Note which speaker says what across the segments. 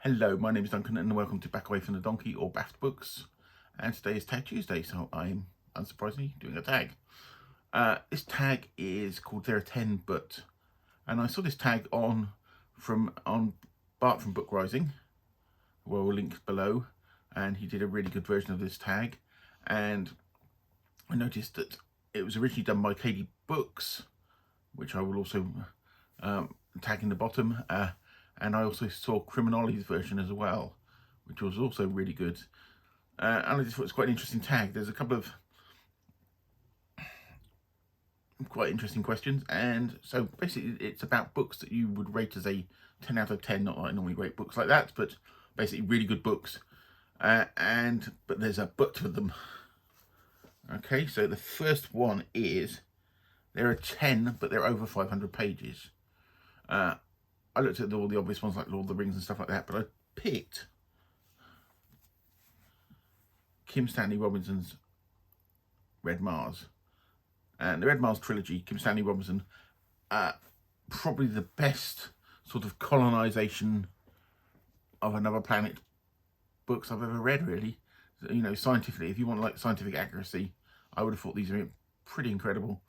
Speaker 1: Hello, my name is Duncan and welcome to Back Away from the Donkey or BAFT Books. And today is Tag Tuesday, so I'm unsurprisingly doing a tag. This tag is called There Are 10 But, and I saw this tag on Bart from Book Rising, who I will link below, and he did a really good version of this tag. And I noticed that it was originally done by Katie Books, which I will also tag in the bottom. And I also saw Criminoli's version as well, which was also really good. And I just thought it's quite an interesting tag. There's a couple of quite interesting questions. And so basically it's about books that you would rate as a 10 out of 10. Not that I normally rate books like that, but basically really good books. But there's a but for them. Okay, so the first one is there are 10, but they're over 500 pages. I looked at all the obvious ones like Lord of the Rings and stuff like that, but I picked Kim Stanley Robinson's Red Mars. And the Red Mars trilogy, Kim Stanley Robinson, probably the best sort of colonisation of another planet books I've ever read, really. You know, scientifically, if you want like scientific accuracy, I would have thought these are pretty incredible.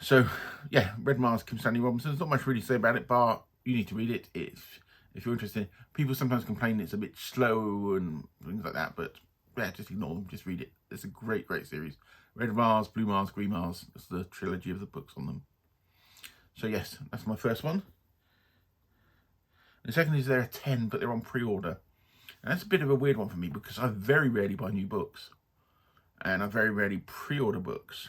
Speaker 1: So, yeah, Red Mars, Kim Stanley Robinson. There's not much really to say about it, but you need to read it if you're interested. People sometimes complain it's a bit slow and things like that, but yeah, just ignore them. Just read it. It's a great, great series. Red Mars, Blue Mars, Green Mars. That's the trilogy of the books on them. So yes, that's my first one. The second is there are 10, but they're on pre-order. And that's a bit of a weird one for me because I very rarely buy new books. And I very rarely pre-order books.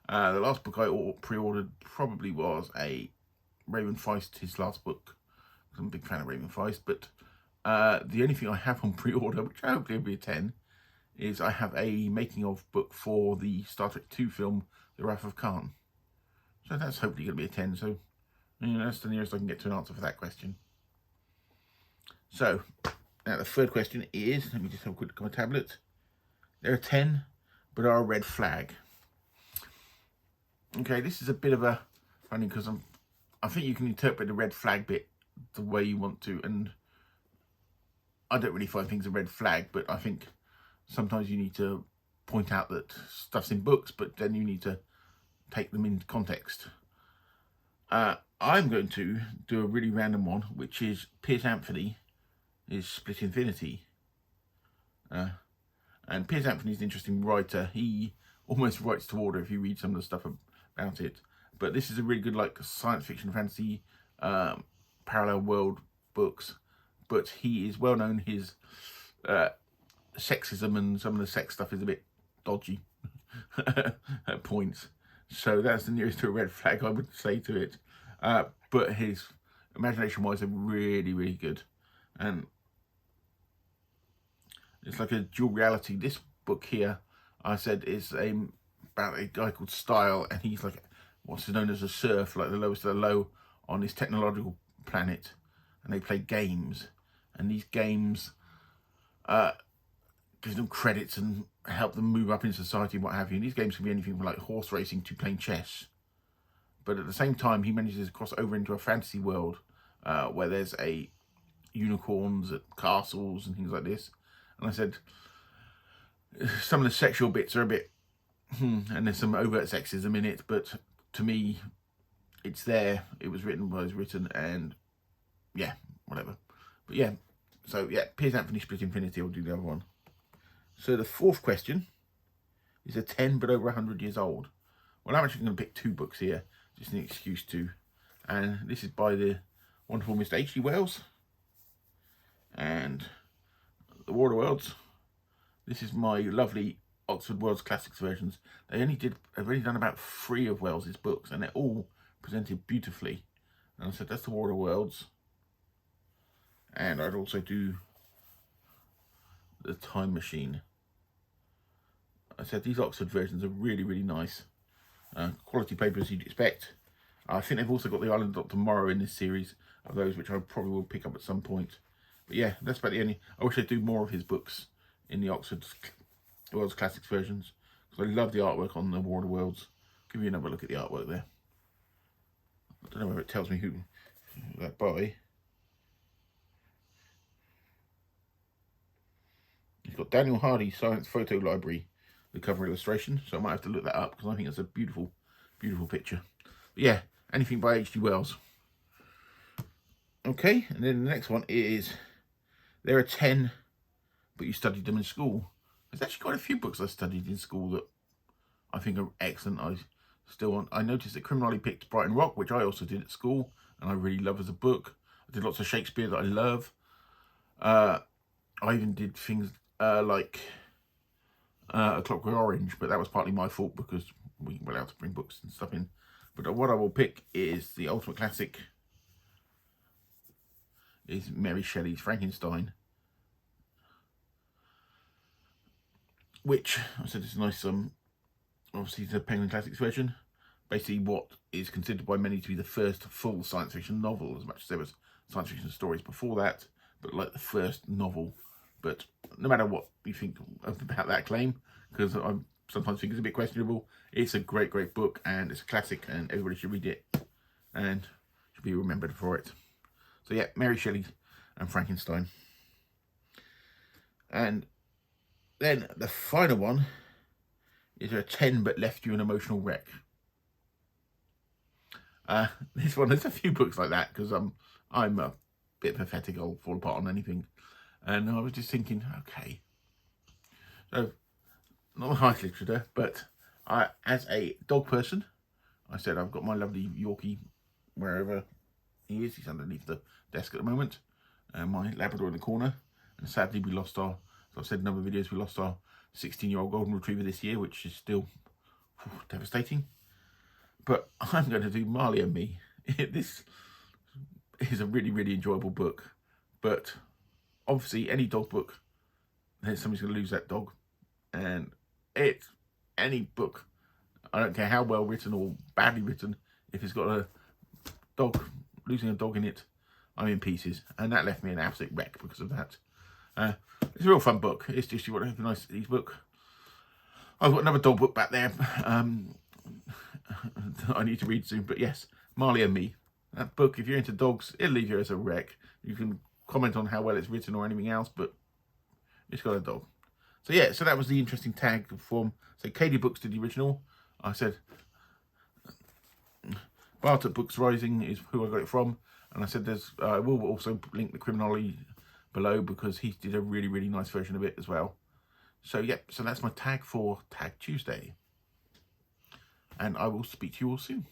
Speaker 1: The last book I pre-ordered probably was a Raymond Feist, his last book. I'm a big fan of Raymond Feist, but the only thing I have on pre-order, which I hope will be a 10, is I have a making of book for the Star Trek 2 film, The Wrath of Khan. So that's hopefully going to be a 10, so you know, that's the nearest I can get to an answer for that question. So, now the third question is, let me just have a quick look at my tablet. There are 10, but are a red flag. Okay, this is a bit of a funny because I think you can interpret the red flag bit the way you want to, and I don't really find things a red flag, but I think sometimes you need to point out that stuff's in books, but then you need to take them into context. I'm going to do a really random one, which is Piers Anthony is Split Infinity. And Piers Anthony's an interesting writer. He almost writes to order if you read some of the stuff about it. But this is a really good like science fiction, fantasy, parallel world books. But he is well known, his sexism and some of the sex stuff is a bit dodgy at points. So that's the nearest to a red flag I would say to it. But his imagination-wise are really, really good. And it's like a dual reality. This book here, I said, is about a guy called Style, and he's like what's known as a serf, like the lowest of the low on this technological planet, and they play games, and these games give them credits and help them move up in society and what have you. And these games can be anything from like horse racing to playing chess. But at the same time, he manages to cross over into a fantasy world where there's unicorns at castles and things like this. And I said, some of the sexual bits are a bit, and there's some overt sexism in it, but to me, it's there. It was written what it was written, and yeah, whatever. But yeah, so yeah, Piers Anthony Split Infinity, I'll do the other one. So the fourth question is a 10 but over 100 years old. Well, I'm actually going to pick two books here, just an excuse to. And this is by the wonderful Mr. H.G. Wells. And The War of the Worlds. This is my lovely Oxford World's Classics versions. They've only done about 3 of Wells's books, and they're all presented beautifully. And I said, that's The War of the Worlds. And I'd also do The Time Machine. I said, these Oxford versions are really, really nice. Quality paper as you'd expect. I think they've also got The Island of Dr. Morrow in this series of those, which I probably will pick up at some point. But yeah, that's about the only. I wish I'd do more of his books in the Oxford World's Classics versions, because I love the artwork on The War of the Worlds. Give you another look at the artwork there. I don't know whether it tells me who that by. got Daniel Hardy's Science Photo Library, the cover illustration. So I might have to look that up because I think it's a beautiful, beautiful picture. But yeah, anything by H.G. Wells. Okay, and then the next one is There Are 10, But You Studied Them in School. There's actually quite a few books I studied in school that I think are excellent. I noticed that Criminality picked Brighton Rock, which I also did at school, and I really love as a book. I did lots of Shakespeare that I love. I even did things like A Clockwork Orange, but that was partly my fault because we were allowed to bring books and stuff in. But what I will pick is the ultimate classic, is Mary Shelley's Frankenstein, which I said is a nice, obviously the Penguin Classics version. Basically what is considered by many to be the first full science fiction novel, as much as there was science fiction stories before that, but like the first novel. But no matter what you think about that claim, because I sometimes think it's a bit questionable, it's a great, great book, and it's a classic, and everybody should read it, and should be remembered for it. So yeah, Mary Shelley and Frankenstein. And then the final one is There Are 10 But Left You an Emotional Wreck. This one, there's a few books like that, because I'm a bit pathetic, I'll fall apart on anything. And I was just thinking, okay, so not the highest literature, but as a dog person, I said I've got my lovely Yorkie wherever he is. He's underneath the desk at the moment, and my Labrador in the corner. And sadly, we lost our, as I've said in other videos, we lost our 16-year-old golden retriever this year, which is still devastating. But I'm going to do Marley and Me. This is a really, really enjoyable book, but obviously any dog book, then somebody's going to lose that dog. And it's any book, I don't care how well written or badly written, if it's got a dog, losing a dog in it, I'm in pieces. And that left me an absolute wreck because of that. It's a real fun book. It's just, you want to have a nice book. I've got another dog book back there I need to read soon. But yes, Marley and Me. That book, if you're into dogs, it'll leave you as a wreck. You can comment on how well it's written or anything else, but it's got a dog. So yeah, so that was the interesting tag form. So Katie Books did the original. I said Bartek Books Rising is who I got it from. And I said I will also link the Criminality below because he did a really, really nice version of it as well. So yeah, so that's my tag for Tag Tuesday. And I will speak to you all soon.